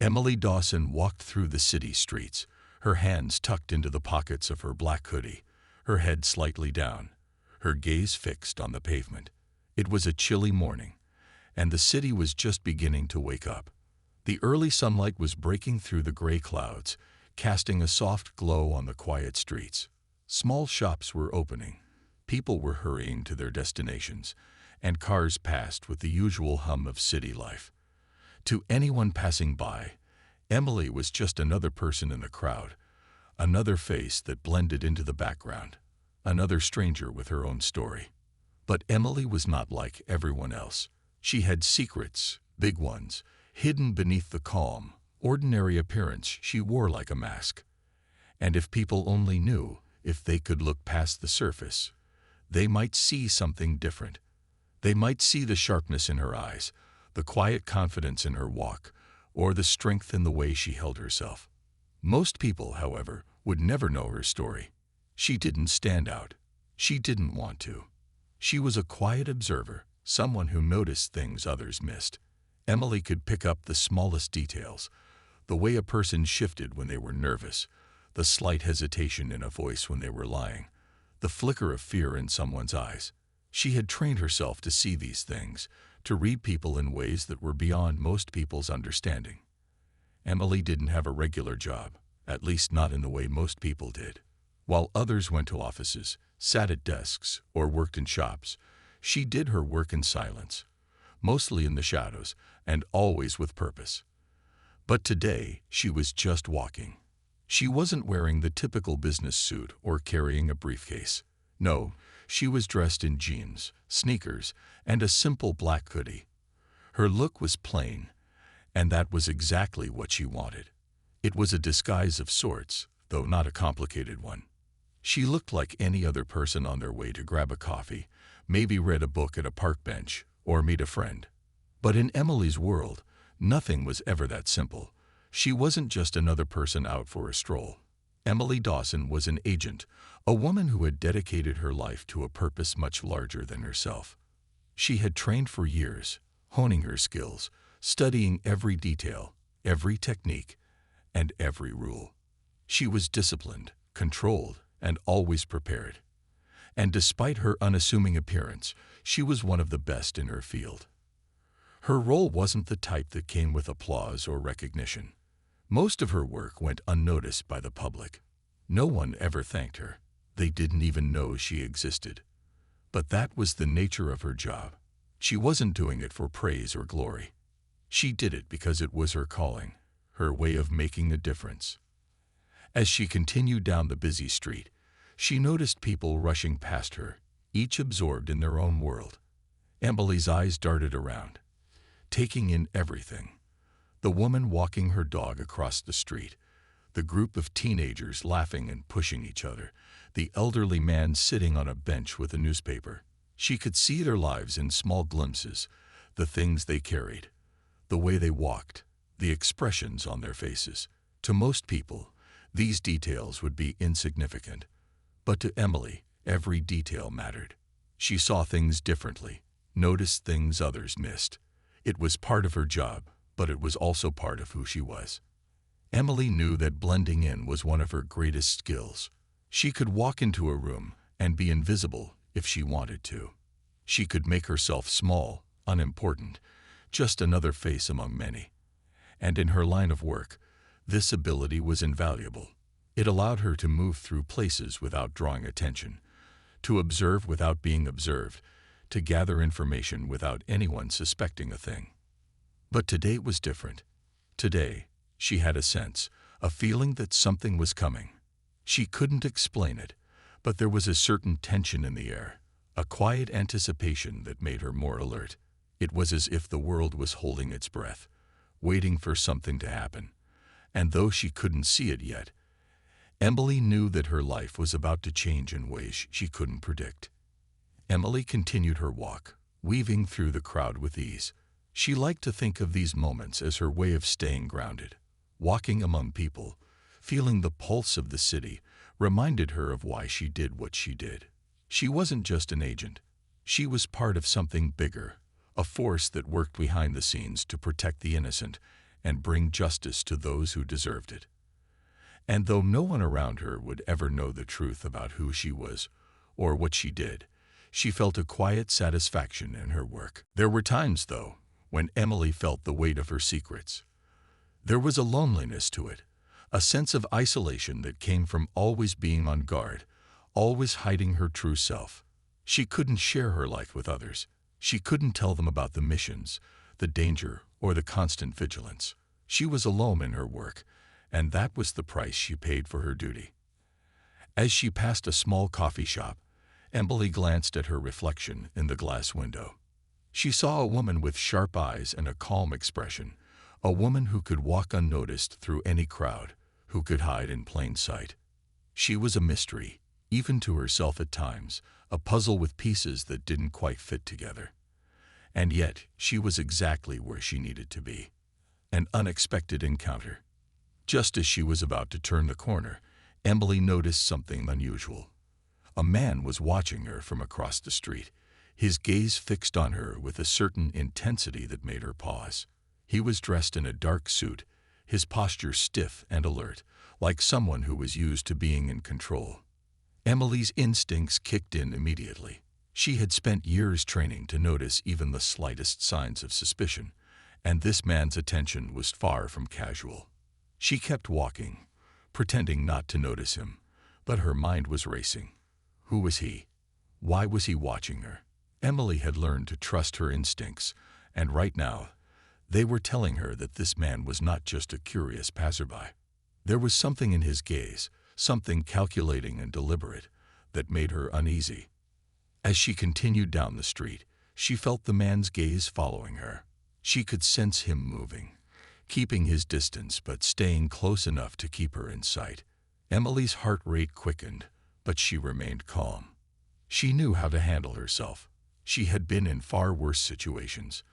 Emily Dawson walked through the city streets, her hands tucked into the pockets of her black hoodie, her head slightly down, her gaze fixed on the pavement. It was a chilly morning, and the city was just beginning to wake up. The early sunlight was breaking through the gray clouds, casting a soft glow on the quiet streets. Small shops were opening, people were hurrying to their destinations, and cars passed with the usual hum of city life. To anyone passing by, Emily was just another person in the crowd, another face that blended into the background, another stranger with her own story. But Emily was not like everyone else. She had secrets, big ones, hidden beneath the calm, ordinary appearance she wore like a mask. And if people only knew, if they could look past the surface, they might see something different. They might see the sharpness in her eyes, the quiet confidence in her walk, or the strength in the way she held herself. Most people, however, would never know her story. She didn't stand out. She didn't want to. She was a quiet observer, someone who noticed things others missed. Emily could pick up the smallest details, the way a person shifted when they were nervous, the slight hesitation in a voice when they were lying, the flicker of fear in someone's eyes. She had trained herself to see these things, to read people in ways that were beyond most people's understanding. Emily didn't have a regular job, at least not in the way most people did. While others went to offices, sat at desks, or worked in shops, she did her work in silence, mostly in the shadows, and always with purpose. But today, she was just walking. She wasn't wearing the typical business suit or carrying a briefcase. No, she was dressed in jeans, sneakers, and a simple black hoodie. Her look was plain, and that was exactly what she wanted. It was a disguise of sorts, though not a complicated one. She looked like any other person on their way to grab a coffee, maybe read a book at a park bench, or meet a friend. But in Emily's world, nothing was ever that simple. She wasn't just another person out for a stroll. Emily Dawson was an agent, a woman who had dedicated her life to a purpose much larger than herself. She had trained for years, honing her skills, studying every detail, every technique, and every rule. She was disciplined, controlled, and always prepared. And despite her unassuming appearance, she was one of the best in her field. Her role wasn't the type that came with applause or recognition. Most of her work went unnoticed by the public. No one ever thanked her. They didn't even know she existed. But that was the nature of her job. She wasn't doing it for praise or glory. She did it because it was her calling, her way of making a difference. As she continued down the busy street, she noticed people rushing past her, each absorbed in their own world. Emily's eyes darted around, taking in everything. The woman walking her dog across the street, the group of teenagers laughing and pushing each other, the elderly man sitting on a bench with a newspaper. She could see their lives in small glimpses, the things they carried, the way they walked, the expressions on their faces. To most people, these details would be insignificant. But to Emily, every detail mattered. She saw things differently, noticed things others missed. It was part of her job, but it was also part of who she was. Emily knew that blending in was one of her greatest skills. She could walk into a room and be invisible if she wanted to. She could make herself small, unimportant, just another face among many. And in her line of work, this ability was invaluable. It allowed her to move through places without drawing attention, to observe without being observed, to gather information without anyone suspecting a thing. But today was different. Today, she had a sense, a feeling that something was coming. She couldn't explain it, but there was a certain tension in the air, a quiet anticipation that made her more alert. It was as if the world was holding its breath, waiting for something to happen. And though she couldn't see it yet, Emily knew that her life was about to change in ways she couldn't predict. Emily continued her walk, weaving through the crowd with ease. She liked to think of these moments as her way of staying grounded. Walking among people, feeling the pulse of the city, reminded her of why she did what she did. She wasn't just an agent. She was part of something bigger, a force that worked behind the scenes to protect the innocent and bring justice to those who deserved it. And though no one around her would ever know the truth about who she was or what she did, she felt a quiet satisfaction in her work. There were times, though, when Emily felt the weight of her secrets. There was a loneliness to it, a sense of isolation that came from always being on guard, always hiding her true self. She couldn't share her life with others. She couldn't tell them about the missions, the danger, or the constant vigilance. She was alone in her work, and that was the price she paid for her duty. As she passed a small coffee shop, Emily glanced at her reflection in the glass window. She saw a woman with sharp eyes and a calm expression, a woman who could walk unnoticed through any crowd, who could hide in plain sight. She was a mystery, even to herself at times, a puzzle with pieces that didn't quite fit together. And yet, she was exactly where she needed to be. An unexpected encounter. Just as she was about to turn the corner, Emily noticed something unusual. A man was watching her from across the street, his gaze fixed on her with a certain intensity that made her pause. He was dressed in a dark suit, his posture stiff and alert, like someone who was used to being in control. Emily's instincts kicked in immediately. She had spent years training to notice even the slightest signs of suspicion, and this man's attention was far from casual. She kept walking, pretending not to notice him, but her mind was racing. Who was he? Why was he watching her? Emily had learned to trust her instincts, and right now, they were telling her that this man was not just a curious passerby. There was something in his gaze, something calculating and deliberate, that made her uneasy. As she continued down the street, she felt the man's gaze following her. She could sense him moving, keeping his distance but staying close enough to keep her in sight. Emily's heart rate quickened, but she remained calm. She knew how to handle herself. She had been in far worse situations.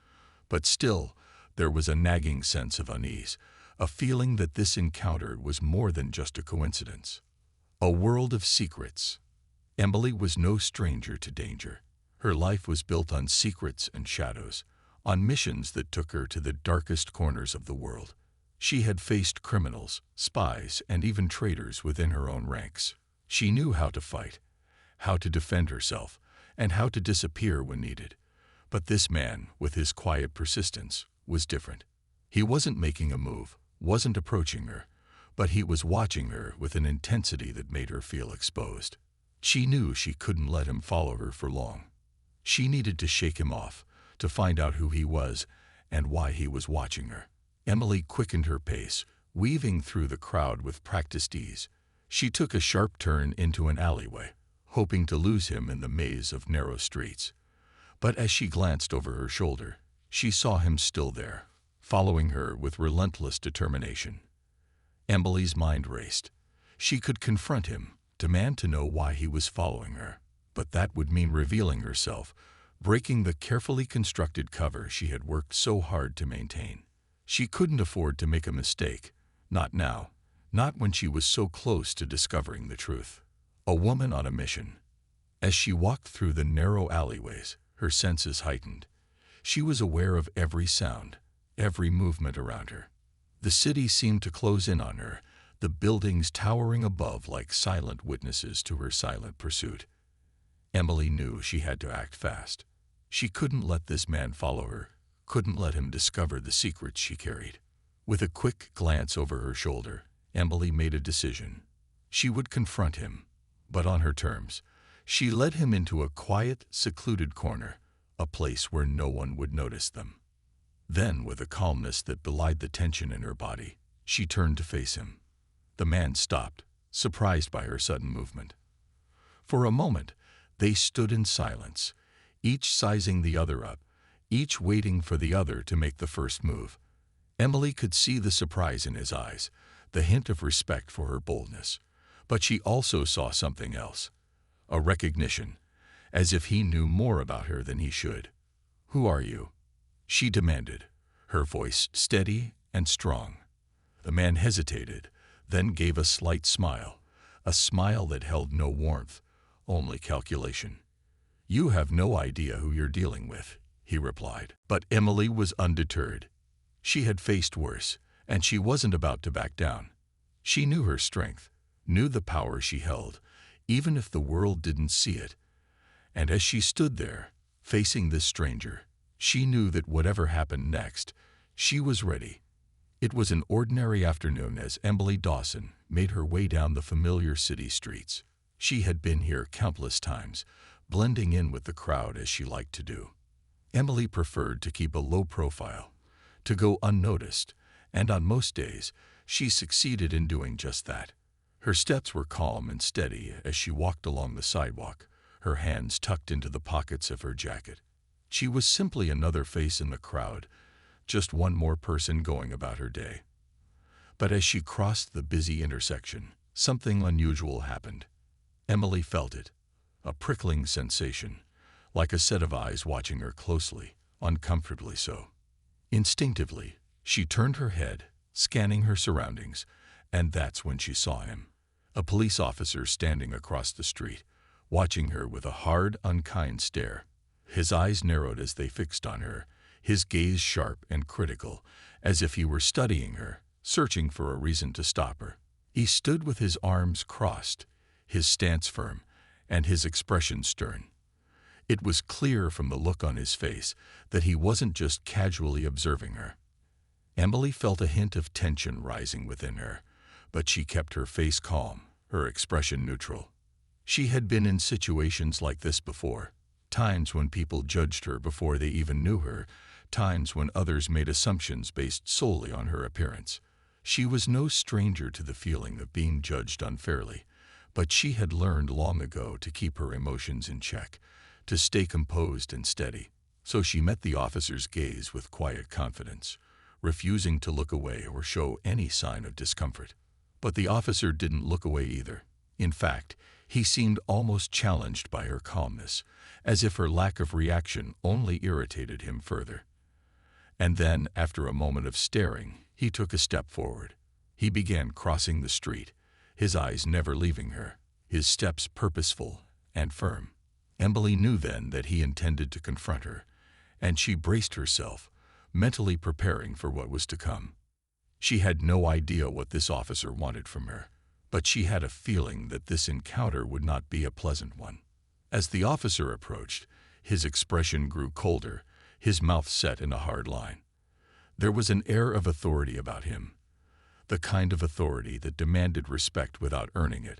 But still, there was a nagging sense of unease, a feeling that this encounter was more than just a coincidence. A world of secrets. Emily was no stranger to danger. Her life was built on secrets and shadows, on missions that took her to the darkest corners of the world. She had faced criminals, spies, and even traitors within her own ranks. She knew how to fight, how to defend herself, and how to disappear when needed. But this man, with his quiet persistence, was different. He wasn't making a move, wasn't approaching her, but he was watching her with an intensity that made her feel exposed. She knew she couldn't let him follow her for long. She needed to shake him off, to find out who he was and why he was watching her. Emily quickened her pace, weaving through the crowd with practiced ease. She took a sharp turn into an alleyway, hoping to lose him in the maze of narrow streets. But as she glanced over her shoulder, she saw him still there, following her with relentless determination. Emily's mind raced. She could confront him, demand to know why he was following her. But that would mean revealing herself, breaking the carefully constructed cover she had worked so hard to maintain. She couldn't afford to make a mistake, not now, not when she was so close to discovering the truth. A woman on a mission. As she walked through the narrow alleyways, her senses heightened. She was aware of every sound, every movement around her. The city seemed to close in on her, the buildings towering above like silent witnesses to her silent pursuit. Emily knew she had to act fast. She couldn't let this man follow her, couldn't let him discover the secrets she carried. With a quick glance over her shoulder, Emily made a decision. She would confront him, but on her terms. She led him into a quiet, secluded corner, a place where no one would notice them. Then, with a calmness that belied the tension in her body, she turned to face him. The man stopped, surprised by her sudden movement. For a moment, they stood in silence, each sizing the other up, each waiting for the other to make the first move. Emily could see the surprise in his eyes, the hint of respect for her boldness. But she also saw something else, a recognition, as if he knew more about her than he should. "Who are you?" she demanded, her voice steady and strong. The man hesitated, then gave a slight smile, a smile that held no warmth, only calculation. "You have no idea who you're dealing with," he replied. But Emily was undeterred. She had faced worse, and she wasn't about to back down. She knew her strength, knew the power she held, even if the world didn't see it. And as she stood there, facing this stranger, she knew that whatever happened next, she was ready. It was an ordinary afternoon as Emily Dawson made her way down the familiar city streets. She had been here countless times, blending in with the crowd as she liked to do. Emily preferred to keep a low profile, to go unnoticed, and on most days, she succeeded in doing just that. Her steps were calm and steady as she walked along the sidewalk, her hands tucked into the pockets of her jacket. She was simply another face in the crowd, just one more person going about her day. But as she crossed the busy intersection, something unusual happened. Emily felt it, a prickling sensation, like a set of eyes watching her closely, uncomfortably so. Instinctively, she turned her head, scanning her surroundings, and that's when she saw him. A police officer standing across the street, watching her with a hard, unkind stare. His eyes narrowed as they fixed on her, his gaze sharp and critical, as if he were studying her, searching for a reason to stop her. He stood with his arms crossed, his stance firm, and his expression stern. It was clear from the look on his face that he wasn't just casually observing her. Emily felt a hint of tension rising within her, but she kept her face calm, her expression neutral. She had been in situations like this before, times when people judged her before they even knew her, times when others made assumptions based solely on her appearance. She was no stranger to the feeling of being judged unfairly, but she had learned long ago to keep her emotions in check, to stay composed and steady. So she met the officer's gaze with quiet confidence, refusing to look away or show any sign of discomfort. But the officer didn't look away either. In fact, he seemed almost challenged by her calmness, as if her lack of reaction only irritated him further. And then, after a moment of staring, he took a step forward. He began crossing the street, his eyes never leaving her, his steps purposeful and firm. Emily knew then that he intended to confront her, and she braced herself, mentally preparing for what was to come. She had no idea what this officer wanted from her, but she had a feeling that this encounter would not be a pleasant one. As the officer approached, his expression grew colder, his mouth set in a hard line. There was an air of authority about him, the kind of authority that demanded respect without earning it,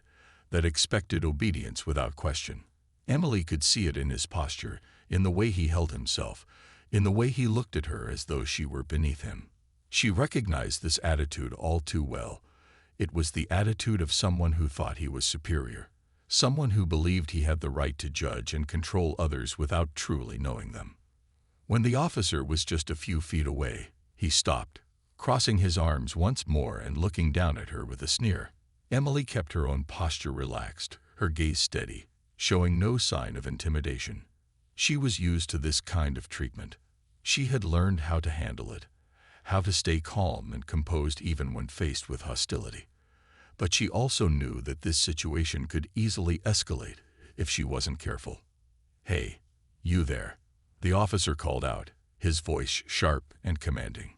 that expected obedience without question. Emily could see it in his posture, in the way he held himself, in the way he looked at her as though she were beneath him. She recognized this attitude all too well. It was the attitude of someone who thought he was superior, someone who believed he had the right to judge and control others without truly knowing them. When the officer was just a few feet away, he stopped, crossing his arms once more and looking down at her with a sneer. Emily kept her own posture relaxed, her gaze steady, showing no sign of intimidation. She was used to this kind of treatment. She had learned how to handle it, how to stay calm and composed even when faced with hostility. But she also knew that this situation could easily escalate if she wasn't careful. "Hey, you there," the officer called out, his voice sharp and commanding.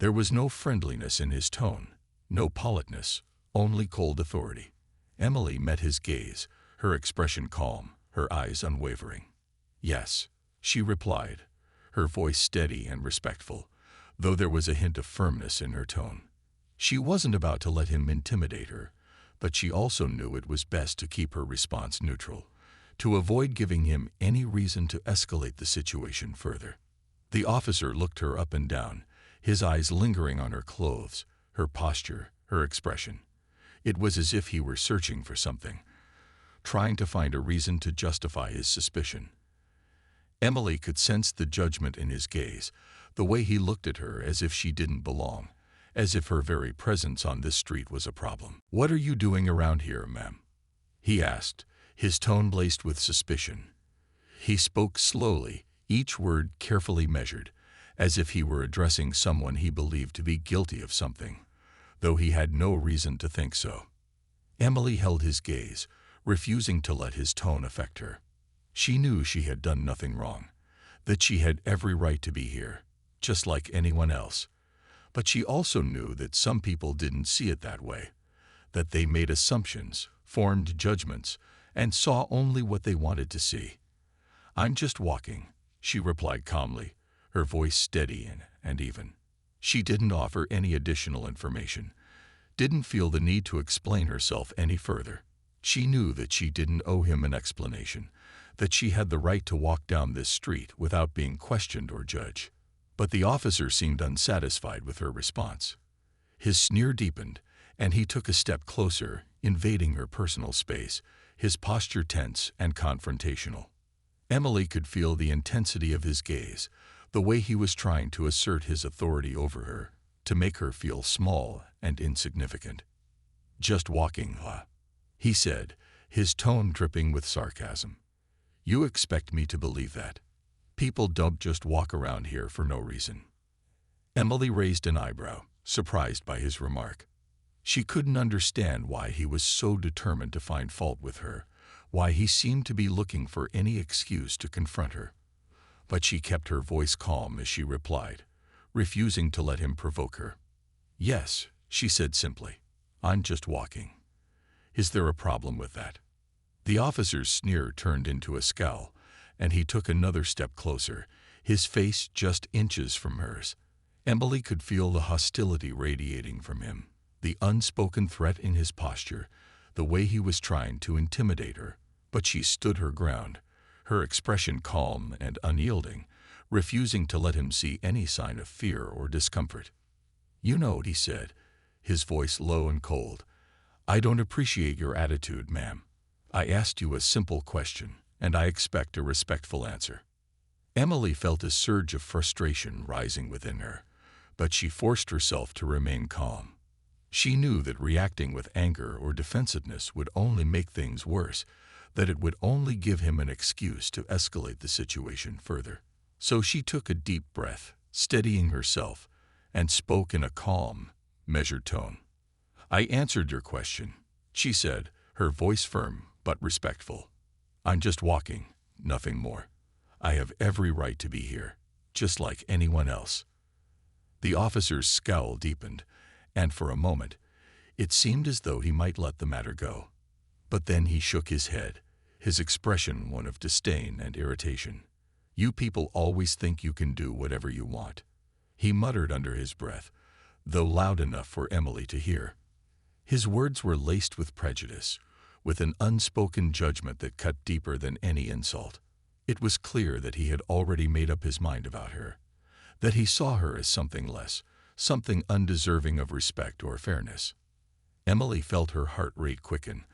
There was no friendliness in his tone, no politeness, only cold authority. Emily met his gaze, her expression calm, her eyes unwavering. "Yes," she replied, her voice steady and respectful, though there was a hint of firmness in her tone. She wasn't about to let him intimidate her, but she also knew it was best to keep her response neutral, to avoid giving him any reason to escalate the situation further. The officer looked her up and down, his eyes lingering on her clothes, her posture, her expression. It was as if he were searching for something, trying to find a reason to justify his suspicion. Emily could sense the judgment in his gaze, the way he looked at her as if she didn't belong, as if her very presence on this street was a problem. "What are you doing around here, ma'am?" he asked, his tone laced with suspicion. He spoke slowly, each word carefully measured, as if he were addressing someone he believed to be guilty of something, though he had no reason to think so. Emily held his gaze, refusing to let his tone affect her. She knew she had done nothing wrong, that she had every right to be here, just like anyone else. But she also knew that some people didn't see it that way, that they made assumptions, formed judgments, and saw only what they wanted to see. "I'm just walking," she replied calmly, her voice steady and even. She didn't offer any additional information, didn't feel the need to explain herself any further. She knew that she didn't owe him an explanation, that she had the right to walk down this street without being questioned or judged. But the officer seemed unsatisfied with her response. His sneer deepened, and he took a step closer, invading her personal space, his posture tense and confrontational. Emily could feel the intensity of his gaze, the way he was trying to assert his authority over her, to make her feel small and insignificant. "Just walking, huh?" he said, his tone dripping with sarcasm. "You expect me to believe that? People don't just walk around here for no reason." Emily raised an eyebrow, surprised by his remark. She couldn't understand why he was so determined to find fault with her, why he seemed to be looking for any excuse to confront her. But she kept her voice calm as she replied, refusing to let him provoke her. "Yes," she said simply, "I'm just walking. Is there a problem with that?" The officer's sneer turned into a scowl, and he took another step closer, his face just inches from hers. Emily could feel the hostility radiating from him, the unspoken threat in his posture, the way he was trying to intimidate her. But she stood her ground, her expression calm and unyielding, refusing to let him see any sign of fear or discomfort. "You know," he said, his voice low and cold, "I don't appreciate your attitude, ma'am. I asked you a simple question, and I expect a respectful answer." Emily felt a surge of frustration rising within her, but she forced herself to remain calm. She knew that reacting with anger or defensiveness would only make things worse, that it would only give him an excuse to escalate the situation further. So she took a deep breath, steadying herself, and spoke in a calm, measured tone. "I answered your question," she said, her voice firm but respectful. "I'm just walking, nothing more. I have every right to be here, just like anyone else." The officer's scowl deepened, and for a moment, it seemed as though he might let the matter go. But then he shook his head, his expression one of disdain and irritation. "You people always think you can do whatever you want," he muttered under his breath, though loud enough for Emily to hear. His words were laced with prejudice, with an unspoken judgment that cut deeper than any insult. It was clear that he had already made up his mind about her, that he saw her as something less, something undeserving of respect or fairness. Emily felt her heart rate quicken,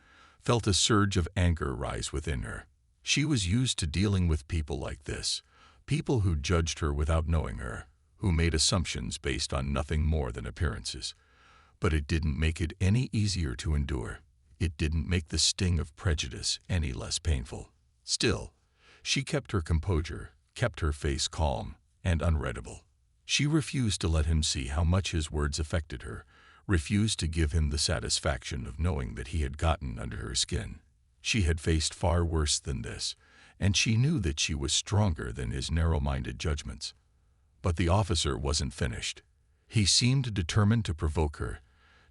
felt a surge of anger rise within her. She was used to dealing with people like this, people who judged her without knowing her, who made assumptions based on nothing more than appearances. But it didn't make it any easier to endure. It didn't make the sting of prejudice any less painful. Still, she kept her composure, kept her face calm and unreadable. She refused to let him see how much his words affected her, refused to give him the satisfaction of knowing that he had gotten under her skin. She had faced far worse than this, and she knew that she was stronger than his narrow-minded judgments. But the officer wasn't finished. He seemed determined to provoke her,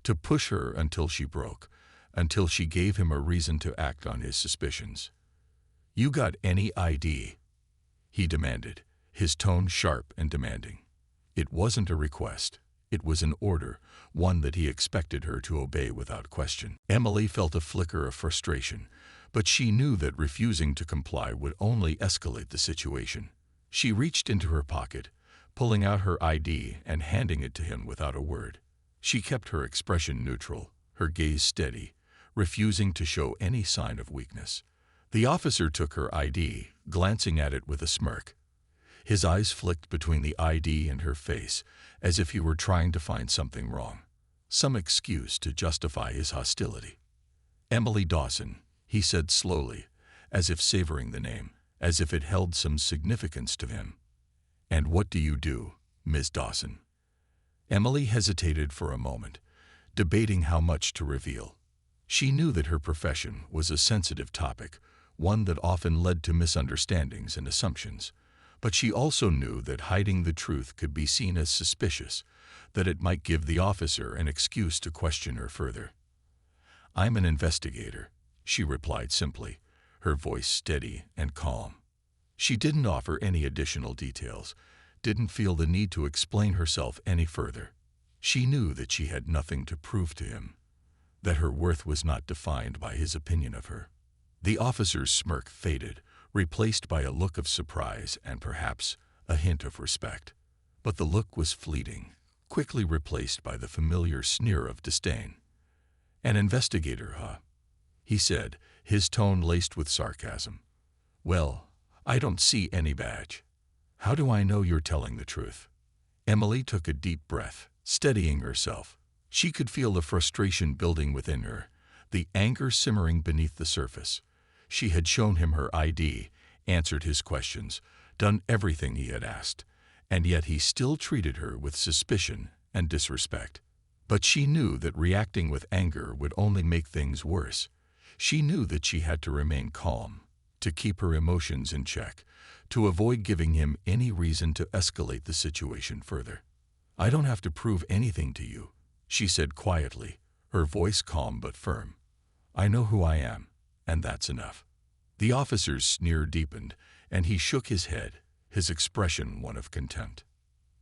to push her until she broke, until she gave him a reason to act on his suspicions. "You got any ID?" he demanded, his tone sharp and demanding. It wasn't a request. It was an order, one that he expected her to obey without question. Emily felt a flicker of frustration, but she knew that refusing to comply would only escalate the situation. She reached into her pocket, pulling out her ID and handing it to him without a word. She kept her expression neutral, her gaze steady, refusing to show any sign of weakness. The officer took her ID, glancing at it with a smirk. His eyes flicked between the ID and her face, as if he were trying to find something wrong, some excuse to justify his hostility. "Emily Dawson," he said slowly, as if savoring the name, as if it held some significance to him. "And what do you do, Miss Dawson?" Emily hesitated for a moment, debating how much to reveal. She knew that her profession was a sensitive topic, one that often led to misunderstandings and assumptions. But she also knew that hiding the truth could be seen as suspicious, that it might give the officer an excuse to question her further. "I'm an investigator," she replied simply, her voice steady and calm. She didn't offer any additional details, didn't feel the need to explain herself any further. She knew that she had nothing to prove to him, that her worth was not defined by his opinion of her. The officer's smirk faded, replaced by a look of surprise and perhaps a hint of respect. But the look was fleeting, quickly replaced by the familiar sneer of disdain. "An investigator, huh?" he said, his tone laced with sarcasm. "Well, I don't see any badge. How do I know you're telling the truth?" Emily took a deep breath, steadying herself. She could feel the frustration building within her, the anger simmering beneath the surface. She had shown him her ID, answered his questions, done everything he had asked, and yet he still treated her with suspicion and disrespect. But she knew that reacting with anger would only make things worse. She knew that she had to remain calm, to keep her emotions in check, to avoid giving him any reason to escalate the situation further. "I don't have to prove anything to you," she said quietly, her voice calm but firm. "I know who I am, and that's enough." The officer's sneer deepened, and he shook his head, his expression one of contempt.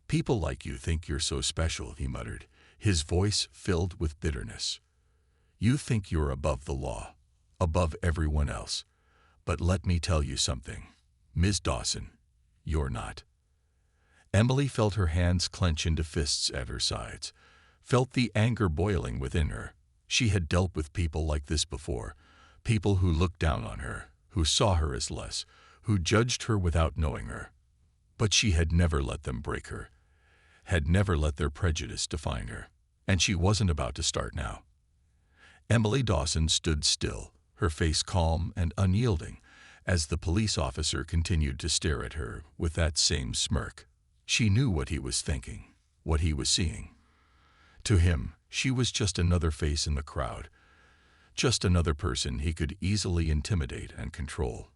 "People like you think you're so special," he muttered, his voice filled with bitterness. "You think you're above the law, above everyone else. But let me tell you something, Ms. Dawson, you're not." Emily felt her hands clench into fists at her sides, felt the anger boiling within her. She had dealt with people like this before, people who looked down on her, who saw her as less, who judged her without knowing her. But she had never let them break her, had never let their prejudice define her, and she wasn't about to start now. Emily Dawson stood still, her face calm and unyielding, as the police officer continued to stare at her with that same smirk. She knew what he was thinking, what he was seeing. To him, she was just another face in the crowd, just another person he could easily intimidate and control.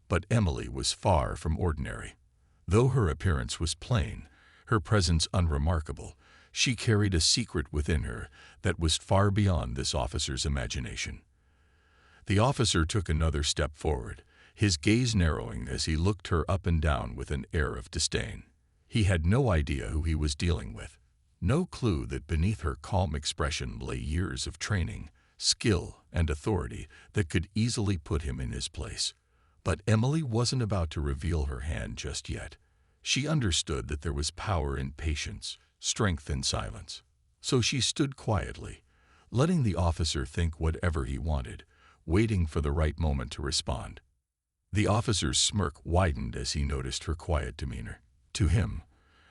But Emily was far from ordinary. Though her appearance was plain, her presence unremarkable, she carried a secret within her that was far beyond this officer's imagination. The officer took another step forward, his gaze narrowing as he looked her up and down with an air of disdain. He had no idea who he was dealing with, no clue that beneath her calm expression lay years of training, skill, and authority that could easily put him in his place. But Emily wasn't about to reveal her hand just yet. She understood that there was power in patience, strength in silence. So she stood quietly, letting the officer think whatever he wanted, waiting for the right moment to respond. The officer's smirk widened as he noticed her quiet demeanor. To him,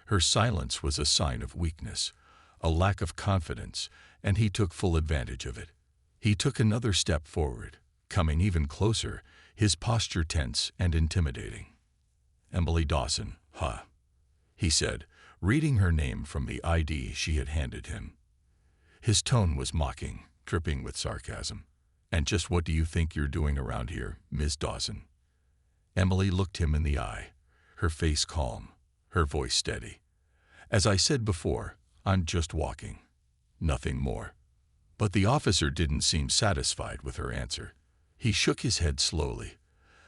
her silence was a sign of weakness, a lack of confidence, and he took full advantage of it. He took another step forward, coming even closer, his posture tense and intimidating. "Emily Dawson, huh?" he said, reading her name from the ID she had handed him. His tone was mocking, dripping with sarcasm. "And just what do you think you're doing around here, Ms. Dawson?" Emily looked him in the eye, her face calm, her voice steady. "As I said before, I'm just walking. Nothing more." But the officer didn't seem satisfied with her answer. He shook his head slowly,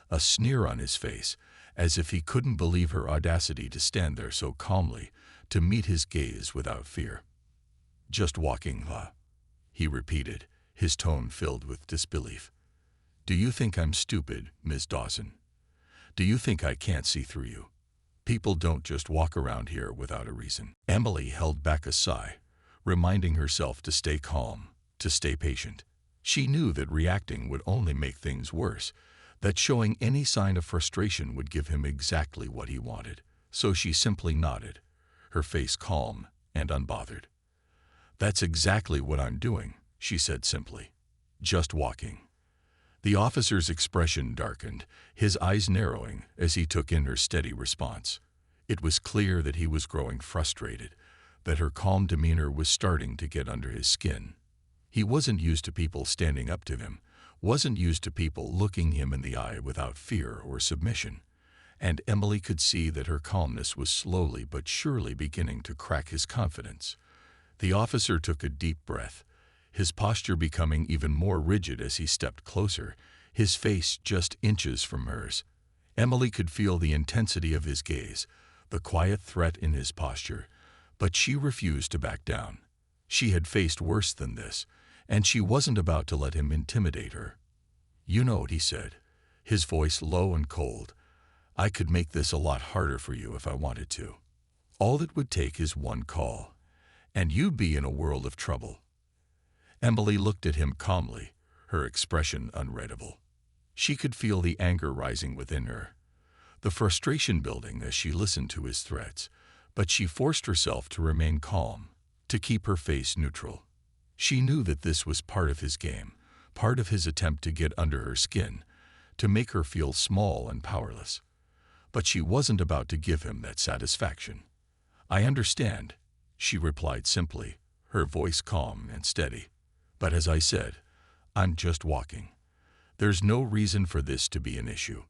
a sneer on his face, as if he couldn't believe her audacity to stand there so calmly, to meet his gaze without fear. "Just walking, huh?" he repeated, his tone filled with disbelief. "Do you think I'm stupid, Ms. Dawson? Do you think I can't see through you? People don't just walk around here without a reason." Emily held back a sigh, reminding herself to stay calm, to stay patient. She knew that reacting would only make things worse, that showing any sign of frustration would give him exactly what he wanted. So she simply nodded, her face calm and unbothered. "That's exactly what I'm doing," she said simply. "Just walking." The officer's expression darkened, his eyes narrowing as he took in her steady response. It was clear that he was growing frustrated, that her calm demeanor was starting to get under his skin. He wasn't used to people standing up to him, wasn't used to people looking him in the eye without fear or submission. and Emily could see that her calmness was slowly but surely beginning to crack his confidence. The officer took a deep breath, his posture becoming even more rigid as he stepped closer, his face just inches from hers. Emily could feel the intensity of his gaze, the quiet threat in his posture, but she refused to back down. She had faced worse than this, and she wasn't about to let him intimidate her. "You know," he said, his voice low and cold, "I could make this a lot harder for you if I wanted to. All it would take is one call, and you'd be in a world of trouble." Emily looked at him calmly, her expression unreadable. She could feel the anger rising within her, the frustration building as she listened to his threats, but she forced herself to remain calm, to keep her face neutral. She knew that this was part of his game, part of his attempt to get under her skin, to make her feel small and powerless. But she wasn't about to give him that satisfaction. "I understand," she replied simply, her voice calm and steady. "But as I said, I'm just walking. There's no reason for this to be an issue."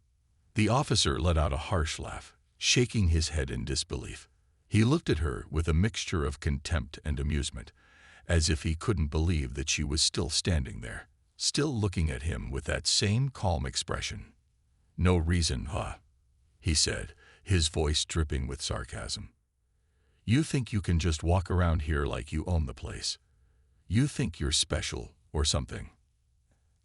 The officer let out a harsh laugh, shaking his head in disbelief. He looked at her with a mixture of contempt and amusement, as if he couldn't believe that she was still standing there, still looking at him with that same calm expression. "No reason, huh?" he said, his voice dripping with sarcasm. "You think you can just walk around here like you own the place? You think you're special or something?"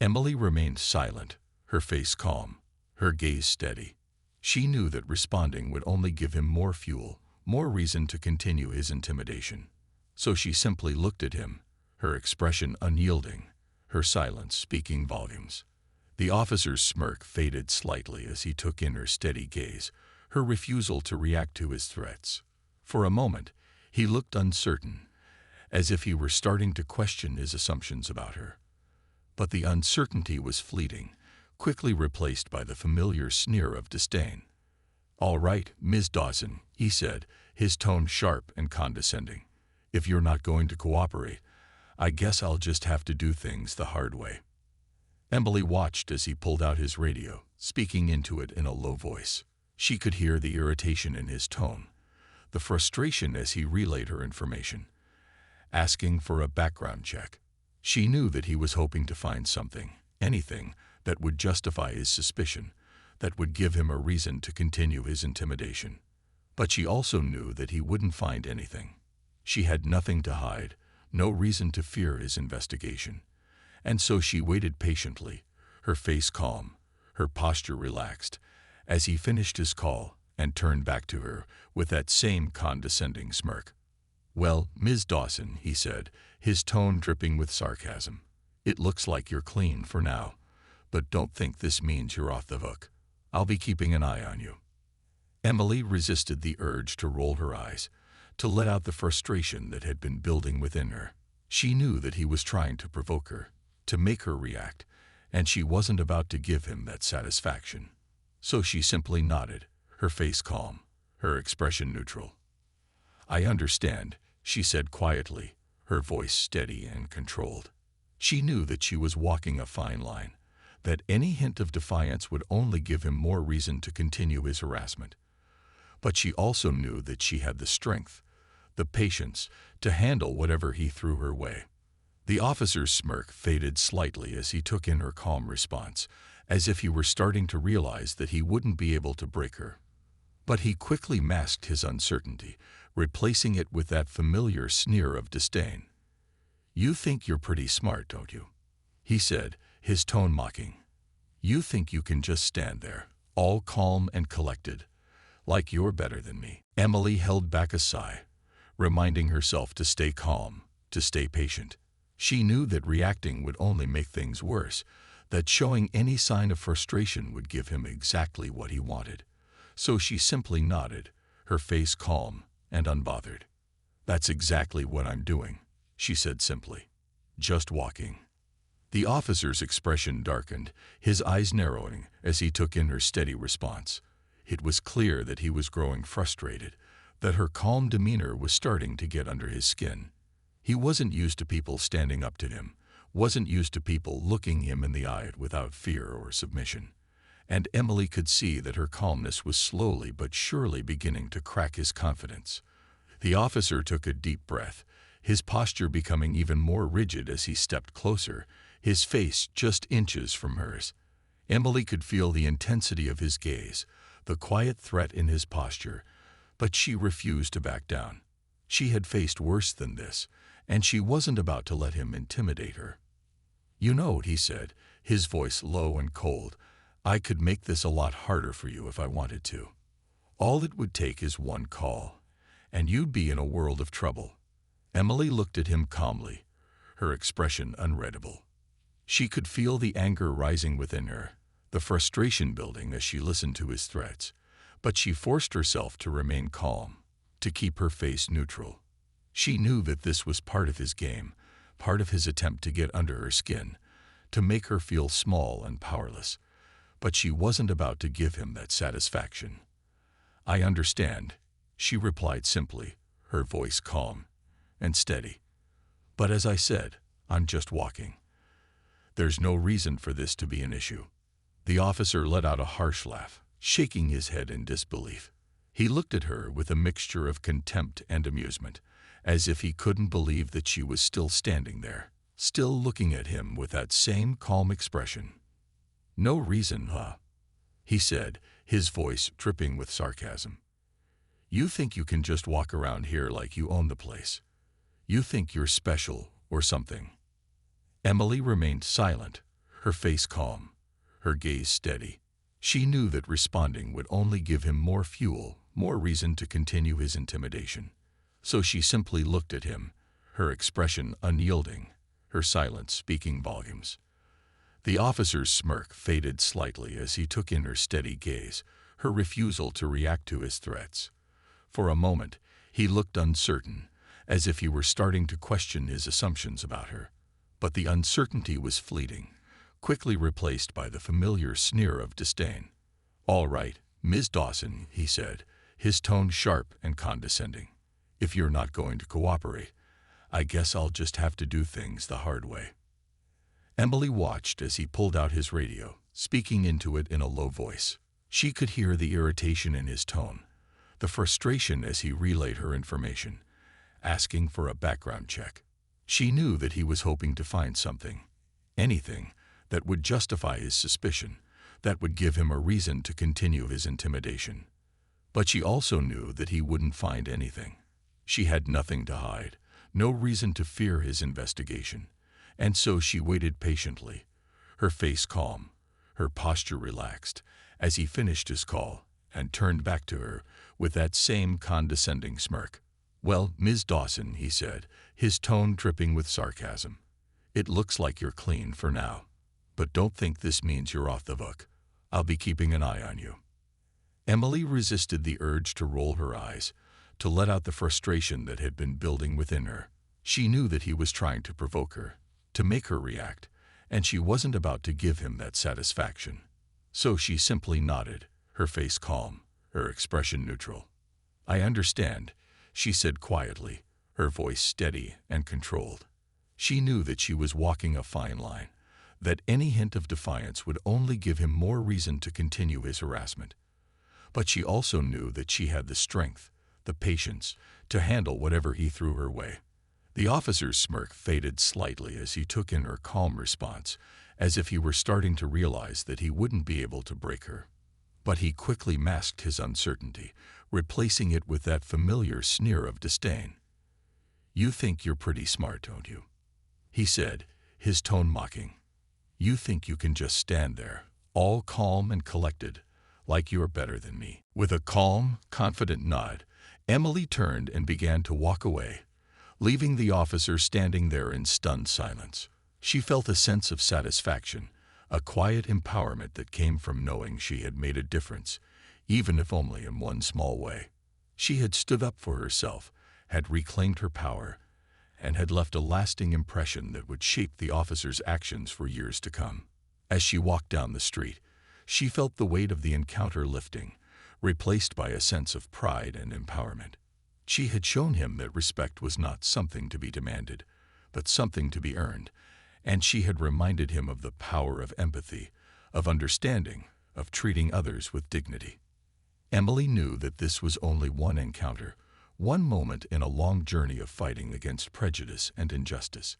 Emily remained silent, her face calm, her gaze steady. She knew that responding would only give him more fuel, more reason to continue his intimidation. So she simply looked at him, her expression unyielding, her silence speaking volumes. The officer's smirk faded slightly as he took in her steady gaze, her refusal to react to his threats. For a moment, he looked uncertain, as if he were starting to question his assumptions about her. But the uncertainty was fleeting, quickly replaced by the familiar sneer of disdain. "All right, Ms. Dawson," he said, his tone sharp and condescending. "If you're not going to cooperate, I guess I'll just have to do things the hard way." Emily watched as he pulled out his radio, speaking into it in a low voice. She could hear the irritation in his tone, the frustration as he relayed her information, asking for a background check. She knew that he was hoping to find something, anything, that would justify his suspicion, that would give him a reason to continue his intimidation. But she also knew that he wouldn't find anything. She had nothing to hide, no reason to fear his investigation. And so she waited patiently, her face calm, her posture relaxed, as he finished his call and turned back to her with that same condescending smirk. "Well, Ms. Dawson," he said, his tone dripping with sarcasm, "it looks like you're clean for now, but don't think this means you're off the hook. I'll be keeping an eye on you." Emily resisted the urge to roll her eyes, to let out the frustration that had been building within her. She knew that he was trying to provoke her, to make her react, and she wasn't about to give him that satisfaction. So she simply nodded, her face calm, her expression neutral. "I understand," she said quietly, her voice steady and controlled. She knew that she was walking a fine line, that any hint of defiance would only give him more reason to continue his harassment. But she also knew that she had the strength, the patience, to handle whatever he threw her way. The officer's smirk faded slightly as he took in her calm response, as if he were starting to realize that he wouldn't be able to break her. But he quickly masked his uncertainty, replacing it with that familiar sneer of disdain. "You think you're pretty smart, don't you?" he said, his tone mocking. "You think you can just stand there, all calm and collected, like you're better than me." Emily held back a sigh, reminding herself to stay calm, to stay patient. She knew that reacting would only make things worse, that showing any sign of frustration would give him exactly what he wanted. So she simply nodded, her face calm and unbothered. "That's exactly what I'm doing," she said simply. "Just walking." The officer's expression darkened, his eyes narrowing as he took in her steady response. It was clear that he was growing frustrated, that her calm demeanor was starting to get under his skin. He wasn't used to people standing up to him, wasn't used to people looking him in the eye without fear or submission. and Emily could see that her calmness was slowly but surely beginning to crack his confidence. The officer took a deep breath, his posture becoming even more rigid as he stepped closer, his face just inches from hers. Emily could feel the intensity of his gaze, the quiet threat in his posture, but she refused to back down. She had faced worse than this, and she wasn't about to let him intimidate her. "You know," he said, his voice low and cold, "I could make this a lot harder for you if I wanted to. All it would take is one call, and you'd be in a world of trouble." Emily looked at him calmly, her expression unreadable. She could feel the anger rising within her, the frustration building as she listened to his threats, but she forced herself to remain calm, to keep her face neutral. She knew that this was part of his game, part of his attempt to get under her skin, to make her feel small and powerless, but she wasn't about to give him that satisfaction. "I understand," she replied simply, her voice calm and steady. "But as I said, I'm just walking. There's no reason for this to be an issue." The officer let out a harsh laugh, shaking his head in disbelief. He looked at her with a mixture of contempt and amusement, as if he couldn't believe that she was still standing there, still looking at him with that same calm expression. "No reason, huh?" he said, his voice dripping with sarcasm. "You think you can just walk around here like you own the place? You think you're special or something?" Emily remained silent, her face calm, her gaze steady. She knew that responding would only give him more fuel, more reason to continue his intimidation. So she simply looked at him, her expression unyielding, her silence speaking volumes. The officer's smirk faded slightly as he took in her steady gaze, her refusal to react to his threats. For a moment, he looked uncertain, as if he were starting to question his assumptions about her. But the uncertainty was fleeting, quickly replaced by the familiar sneer of disdain. "All right, Ms. Dawson," he said, his tone sharp and condescending. "If you're not going to cooperate, I guess I'll just have to do things the hard way." Emily watched as he pulled out his radio, speaking into it in a low voice. She could hear the irritation in his tone, the frustration as he relayed her information, asking for a background check. She knew that he was hoping to find something, anything, that would justify his suspicion, that would give him a reason to continue his intimidation. But she also knew that he wouldn't find anything. She had nothing to hide, no reason to fear his investigation, and so she waited patiently, her face calm, her posture relaxed, as he finished his call and turned back to her with that same condescending smirk. "Well, Ms. Dawson," he said, his tone dripping with sarcasm, "it looks like you're clean for now. But don't think this means you're off the hook. I'll be keeping an eye on you." Emily resisted the urge to roll her eyes, to let out the frustration that had been building within her. She knew that he was trying to provoke her, to make her react, and she wasn't about to give him that satisfaction. So she simply nodded, her face calm, her expression neutral. "I understand," she said quietly, her voice steady and controlled. She knew that she was walking a fine line, that any hint of defiance would only give him more reason to continue his harassment. But she also knew that she had the strength, the patience, to handle whatever he threw her way. The officer's smirk faded slightly as he took in her calm response, as if he were starting to realize that he wouldn't be able to break her. But he quickly masked his uncertainty, replacing it with that familiar sneer of disdain. "You think you're pretty smart, don't you?" he said, his tone mocking. "You think you can just stand there, all calm and collected, like you're better than me." With a calm, confident nod, Emily turned and began to walk away, leaving the officer standing there in stunned silence. She felt a sense of satisfaction, a quiet empowerment that came from knowing she had made a difference, even if only in one small way. She had stood up for herself, had reclaimed her power, and had left a lasting impression that would shape the officer's actions for years to come. As she walked down the street, she felt the weight of the encounter lifting, replaced by a sense of pride and empowerment. She had shown him that respect was not something to be demanded, but something to be earned, and she had reminded him of the power of empathy, of understanding, of treating others with dignity. Emily knew that this was only one encounter, one moment in a long journey of fighting against prejudice and injustice.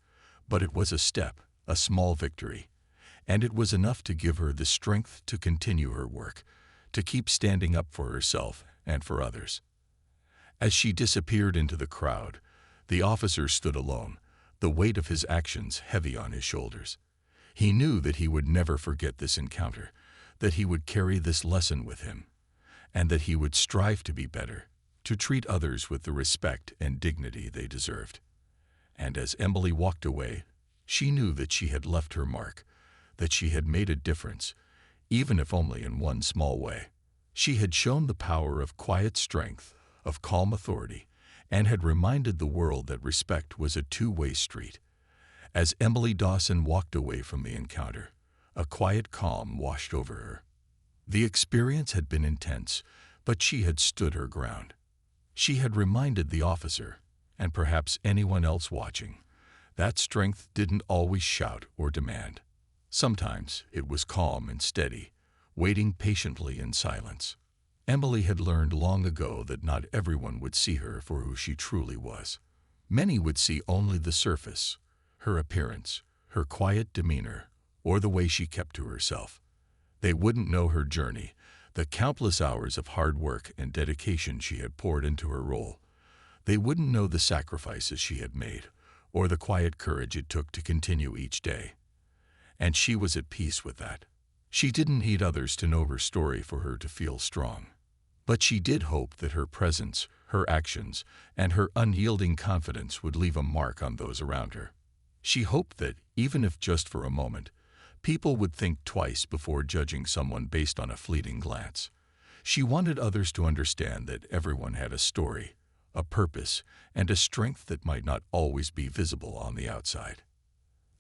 But it was a step, a small victory, and it was enough to give her the strength to continue her work, to keep standing up for herself and for others. As she disappeared into the crowd, the officer stood alone, the weight of his actions heavy on his shoulders. He knew that he would never forget this encounter, that he would carry this lesson with him, and that he would strive to be better, to treat others with the respect and dignity they deserved. And as Emily walked away, she knew that she had left her mark, that she had made a difference, even if only in one small way. She had shown the power of quiet strength, of calm authority, and had reminded the world that respect was a two-way street. As Emily Dawson walked away from the encounter, a quiet calm washed over her. The experience had been intense, but she had stood her ground. She had reminded the officer, and perhaps anyone else watching, that strength didn't always shout or demand. Sometimes it was calm and steady, waiting patiently in silence. Emily had learned long ago that not everyone would see her for who she truly was. Many would see only the surface, her appearance, her quiet demeanor, or the way she kept to herself. They wouldn't know her journey, the countless hours of hard work and dedication she had poured into her role. They wouldn't know the sacrifices she had made, or the quiet courage it took to continue each day. And she was at peace with that. She didn't need others to know her story for her to feel strong. But she did hope that her presence, her actions, and her unyielding confidence would leave a mark on those around her. She hoped that, even if just for a moment, people would think twice before judging someone based on a fleeting glance. She wanted others to understand that everyone had a story, a purpose, and a strength that might not always be visible on the outside.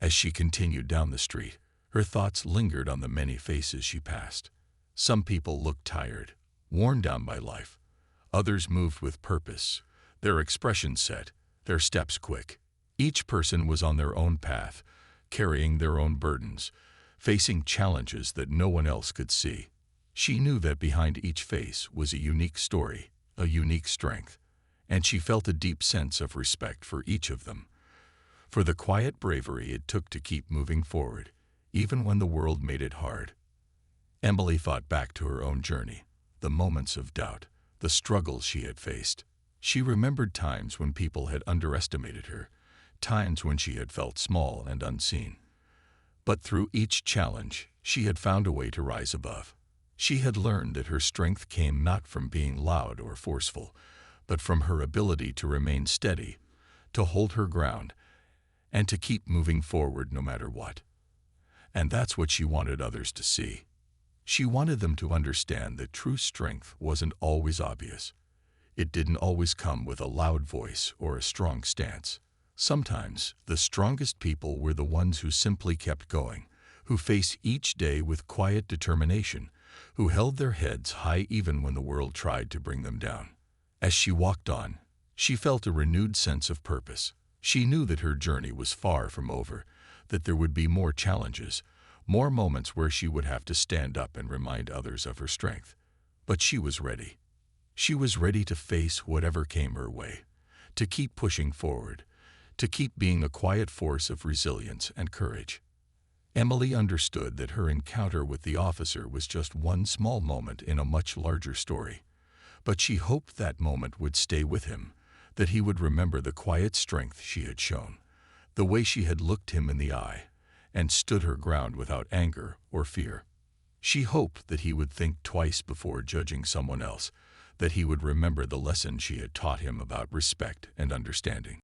As she continued down the street, her thoughts lingered on the many faces she passed. Some people looked tired, worn down by life. Others moved with purpose, their expressions set, their steps quick. Each person was on their own path, carrying their own burdens, facing challenges that no one else could see. She knew that behind each face was a unique story, a unique strength, and she felt a deep sense of respect for each of them, for the quiet bravery it took to keep moving forward, even when the world made it hard. Emily thought back to her own journey, the moments of doubt, the struggles she had faced. She remembered times when people had underestimated her, times when she had felt small and unseen. But through each challenge, she had found a way to rise above. She had learned that her strength came not from being loud or forceful, but from her ability to remain steady, to hold her ground, and to keep moving forward no matter what. And that's what she wanted others to see. She wanted them to understand that true strength wasn't always obvious. It didn't always come with a loud voice or a strong stance. Sometimes the strongest people were the ones who simply kept going, who faced each day with quiet determination, who held their heads high even when the world tried to bring them down. As she walked on, she felt a renewed sense of purpose. She knew that her journey was far from over, that there would be more challenges, more moments where she would have to stand up and remind others of her strength. But she was ready. She was ready to face whatever came her way, to keep pushing forward, to keep being a quiet force of resilience and courage. Emily understood that her encounter with the officer was just one small moment in a much larger story. But she hoped that moment would stay with him, that he would remember the quiet strength she had shown, the way she had looked him in the eye, and stood her ground without anger or fear. She hoped that he would think twice before judging someone else, that he would remember the lesson she had taught him about respect and understanding.